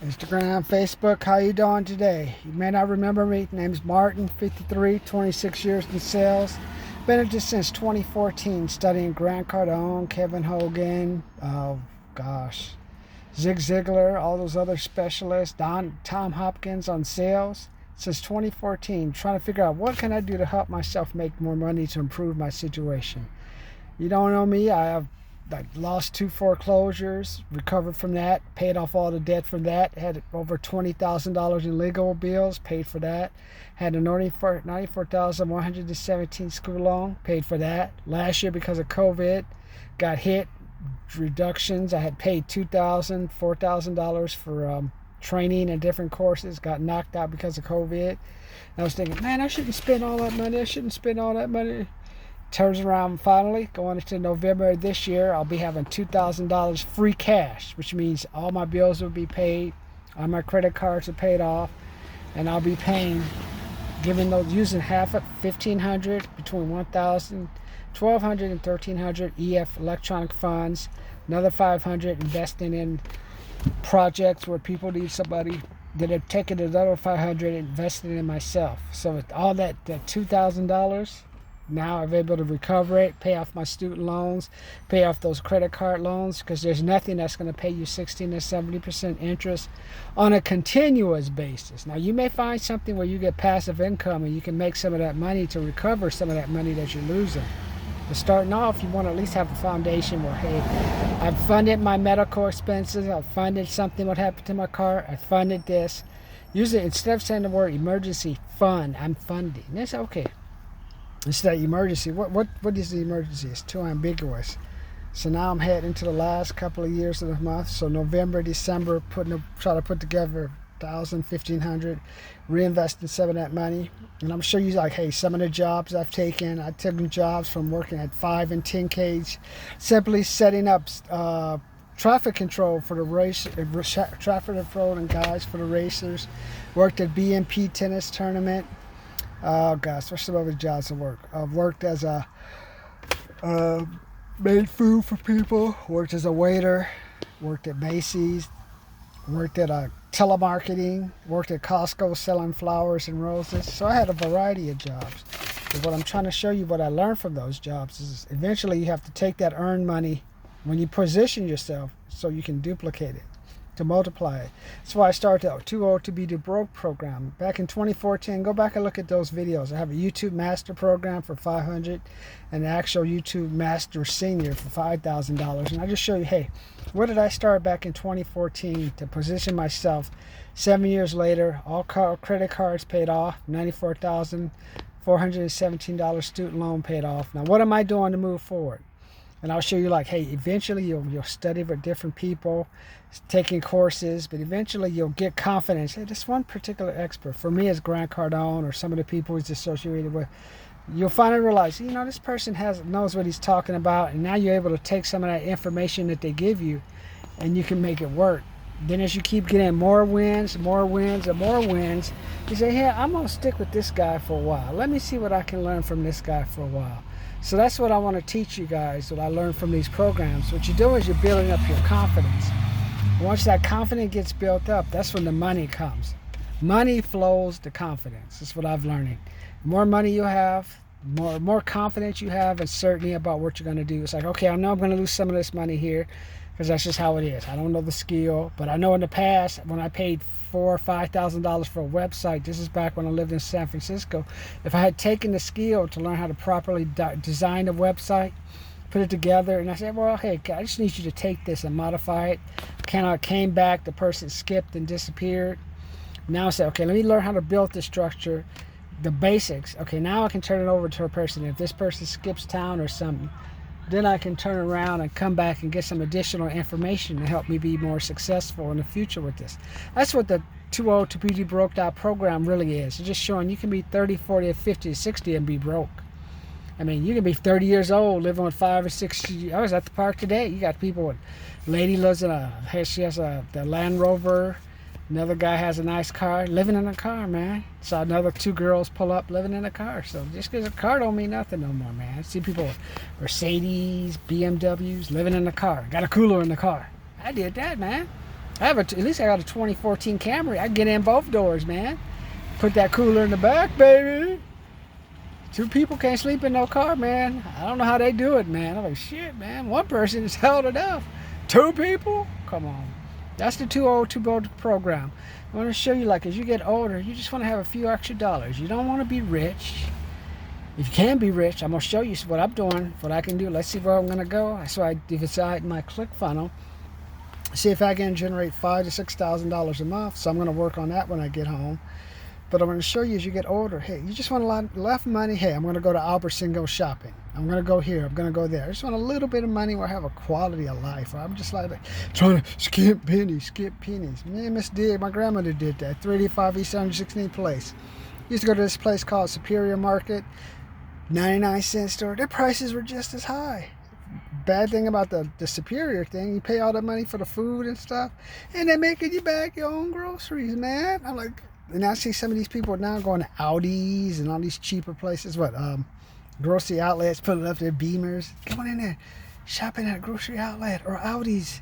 Instagram, Facebook, how you doing today? You may not remember me. Name's Martin, 53, 26 years in sales. Been at this since 2014, studying Grant Cardone, Kevin Hogan, Zig Ziglar, all those other specialists, Tom Hopkins on sales. Since 2014, trying to figure out what can I do to help myself make more money to improve my situation. You don't know me, I have lost 2 foreclosures, recovered from that, paid off all the debt from that, had over $20,000 in legal bills, paid for that, had a 94,117 school loan, paid for that. Last year, because of COVID, got hit, reductions. I had paid $2,000, $4,000 for training and different courses, got knocked out because of COVID. And I was thinking, man, I shouldn't spend all that money. Turns around finally, going into November of this year, I'll be having $2,000 free cash, which means all my bills will be paid, all my credit cards are paid off, and I'll be paying, using half of $1,500, between $1,000, $1,200 and $1,300 EF electronic funds, another $500 investing in projects where people need somebody. Then I've taken another $500 invested in myself. So with all that $2,000. Now I'm able to recover it, pay off my student loans, pay off those credit card loans, because there's nothing that's going to pay you 16 to 70% interest on a continuous basis. Now you may find something where you get passive income and you can make some of that money to recover some of that money that you're losing. But starting off, you want to at least have a foundation where, hey, I've funded my medical expenses, I've funded something what happened to my car, I funded this. Usually instead of saying the word emergency fund, I'm funding. That's okay. It's that emergency. What is the emergency? It's too ambiguous. So now I'm heading into the last couple of years of the month. So November, December, try to put together 1,000, 1,500, reinvesting some of that money. And I'm sure you like, hey, some of the jobs I've taken, I took jobs from working at 5 and 10Ks, simply setting up traffic control for the race, traffic control and guys for the racers. Worked at BMP tennis tournament. Oh gosh, what's some other jobs I work? I've worked as a made food for people, worked as a waiter, worked at Macy's, worked at telemarketing, worked at Costco selling flowers and roses. So I had a variety of jobs. But what I'm trying to show you, what I learned from those jobs, is eventually you have to take that earned money when you position yourself so you can duplicate it, to multiply it. That's why I started the Too Old to Be Broke program back in 2014. Go back and look at those videos. I have a YouTube Master program for $500 and an actual YouTube Master Senior for $5,000. And I just show you, hey, where did I start back in 2014 to position myself 7 years later, all credit cards paid off, $94,417 student loan paid off. Now what am I doing to move forward? And I'll show you, like, hey, eventually you'll study with different people, taking courses, but eventually you'll get confidence. Hey, this one particular expert, for me, is Grant Cardone or some of the people he's associated with. You'll finally realize, this person knows what he's talking about, and now you're able to take some of that information that they give you, and you can make it work. Then as you keep getting more wins, and more wins, you say, hey, I'm going to stick with this guy for a while. Let me see what I can learn from this guy for a while. So that's what I want to teach you guys, what I learned from these programs. What you do is you're building up your confidence. Once that confidence gets built up, that's when the money comes. Money flows to confidence. That's what I've learned. The more money you have, more confidence you have, and certainty about what you're going to do. It's like, okay, I know I'm going to lose some of this money here, because that's just how it is. I don't know the skill, but I know in the past when I paid $4,000 or $5,000 for a website, this is back when I lived in San Francisco, if I had taken the skill to learn how to properly design a website, put it together, and I said, well, hey, I just need you to take this and modify it. Kind of came back, the person skipped and disappeared. Now I said, okay, let me learn how to build the structure, the basics. Okay, now I can turn it over to a person. If this person skips town or something, then I can turn around and come back and get some additional information to help me be more successful in the future with this. That's what the Too Old to Be Broke program really is. It's just showing you can be 30, 40, 50, 60 and be broke. I mean, you can be 30 years old living with 5 or 6. I was at the park today. You got people with, lady lives in she has the Land Rover. Another guy has a nice car, living in a car, man. Saw another 2 girls pull up living in a car. So just because a car don't mean nothing no more, man. I see people with Mercedes, BMWs, living in a car. Got a cooler in the car. I did that, man. At least I got a 2014 Camry. I can get in both doors, man. Put that cooler in the back, baby. 2 people can't sleep in no car, man. I don't know how they do it, man. I'm like, shit, man. 1 person is held enough. 2 people? Come on. That's the 202 program. I want to show you, like, as you get older, you just want to have a few extra dollars. You don't want to be rich. If you can be rich, I'm going to show you what I'm doing, what I can do. Let's see where I'm going to go. So I decide my ClickFunnels. See if I can generate $5,000 to $6,000 a month. So I'm going to work on that when I get home. But I'm going to show you as you get older, hey, you just want a lot less money. Hey, I'm going to go to Albertson, go shopping. I'm going to go here. I'm going to go there. I just want a little bit of money where I have a quality of life. I'm just like trying to skip pennies. Me and Miss D, my grandmother did that. 385 East 116th Place. Used to go to this place called Superior Market, 99-cent store. Their prices were just as high. Bad thing about the Superior thing, you pay all that money for the food and stuff, and they're making you bag your own groceries, man. I'm like, and I see some of these people now going to Aldi's and all these cheaper places, grocery outlets, putting up their Beamers. Going in there, shopping at a grocery outlet or Aldi's,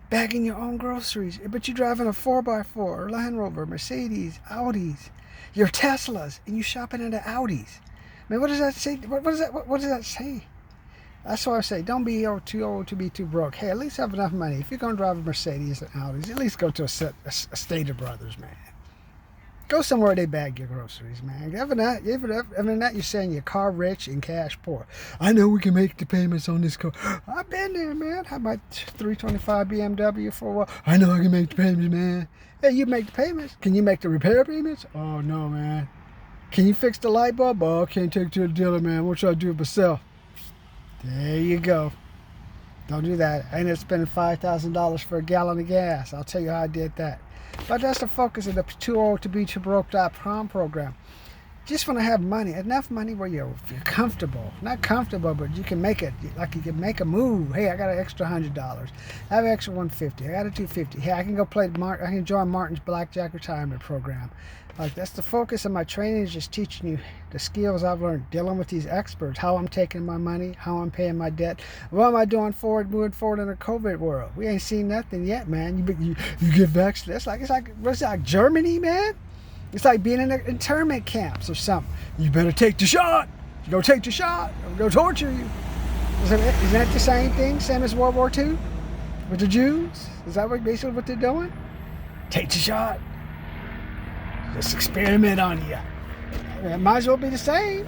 bagging your own groceries. But you're driving a 4x4, Land Rover, Mercedes, Audis, your Teslas, and you shopping at the Audis. Man, what does that say? What does that say? That's why I say, don't be too old to be too broke. Hey, at least have enough money. If you're going to drive a Mercedes and Audis, at least go to a Stater Brothers, man. Go somewhere they bag your groceries, man. Other than that, you're saying you're car rich and cash poor. I know we can make the payments on this car. I've been there, man. How about 325 BMW for a while? I know I can make the payments, man. Hey, you make the payments. Can you make the repair payments? Oh, no, man. Can you fix the light bulb? Oh, I can't take it to the dealer, man. What should I do it myself? There you go. Don't do that. I ended up spending $5,000 for a gallon of gas. I'll tell you how I did that. But that's the focus of the Too Old to Be Too Broke.com program. Just want to have money, enough money where you're comfortable. Not comfortable, but you can make it, like you can make a move. Hey, I got an extra $100. I have an extra $150. I got a $250. Hey, I can go I can join Martin's Blackjack Retirement Program. Like, that's the focus of my training, is just teaching you the skills I've learned dealing with these experts, how I'm taking my money, how I'm paying my debt. What am I doing moving forward in the COVID world? We ain't seen nothing yet, man. You get vaccinated. It's like Germany, man. It's like being in internment camps or something. You better take the shot. You go take the shot, I'm going to torture you. Isn't that the same thing, same as World War II with the Jews? Is that basically what they're doing? Take the shot. Let's experiment on you. It might as well be the same.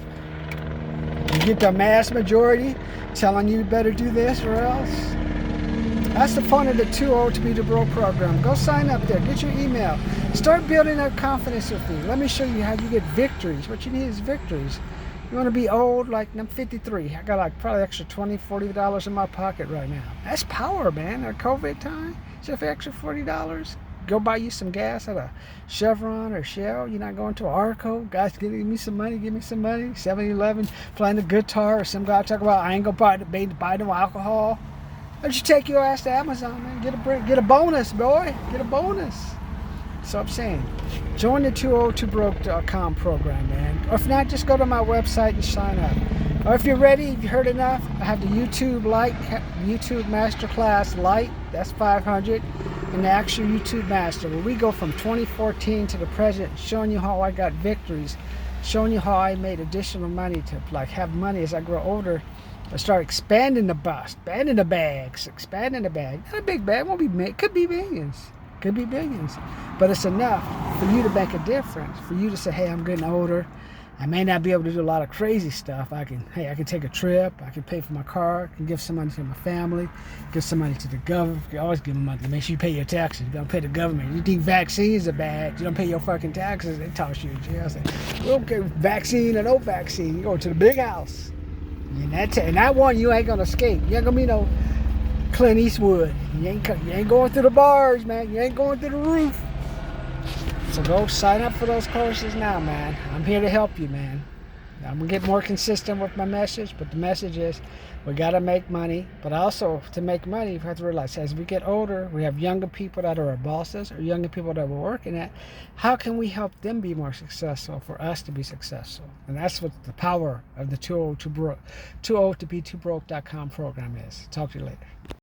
You get the mass majority telling you better do this or else. That's the fun of the Too Old to Be Too Broke program. Go sign up there. Get your email. Start building that confidence with me. Let me show you how you get victories. What you need is victories. You want to be old, like I'm 53. I got like probably extra $20, $40 in my pocket right now. That's power, man. At COVID time, just for extra $40. Go buy you some gas at a Chevron or Shell. You're not going to Arco. Guys, give me some money. 7-Eleven, playing the guitar. Or some guy talk about, I ain't going to buy no alcohol. Why don't you take your ass to Amazon, man? Get a bonus, boy. Get a bonus. So I'm saying, join the 202broke.com program, man. Or if not, just go to my website and sign up. Or if you're ready, if you heard enough, I have the YouTube Masterclass Lite. That's 500. And the actual YouTube Master, where we go from 2014 to the present, showing you how I got victories, showing you how I made additional money to have money as I grow older. I start expanding the bust, expanding the bag. Not a big bag, could be millions. But it's enough for you to make a difference, for you to say, hey, I'm getting older. I may not be able to do a lot of crazy stuff. I can take a trip. I can pay for my car. I can give some money to my family. Give some money to the government. You always give them money. Make sure you pay your taxes. You don't pay the government. You think vaccines are bad. You don't pay your fucking taxes. They toss you in jail. I say, we don't care vaccine or no vaccine. You go to the big house. And that one, you ain't going to escape. You ain't going to be no Clint Eastwood. You ain't going through the bars, man. You ain't going through the roof. So go sign up for those courses now, man. I'm here to help you, man. I'm going to get more consistent with my message, but the message is we got to make money. But also, to make money, you have to realize as we get older, we have younger people that are our bosses or younger people that we're working at. How can we help them be more successful for us to be successful? And that's what the power of the Too Old to Be Too Broke.com program is. Talk to you later.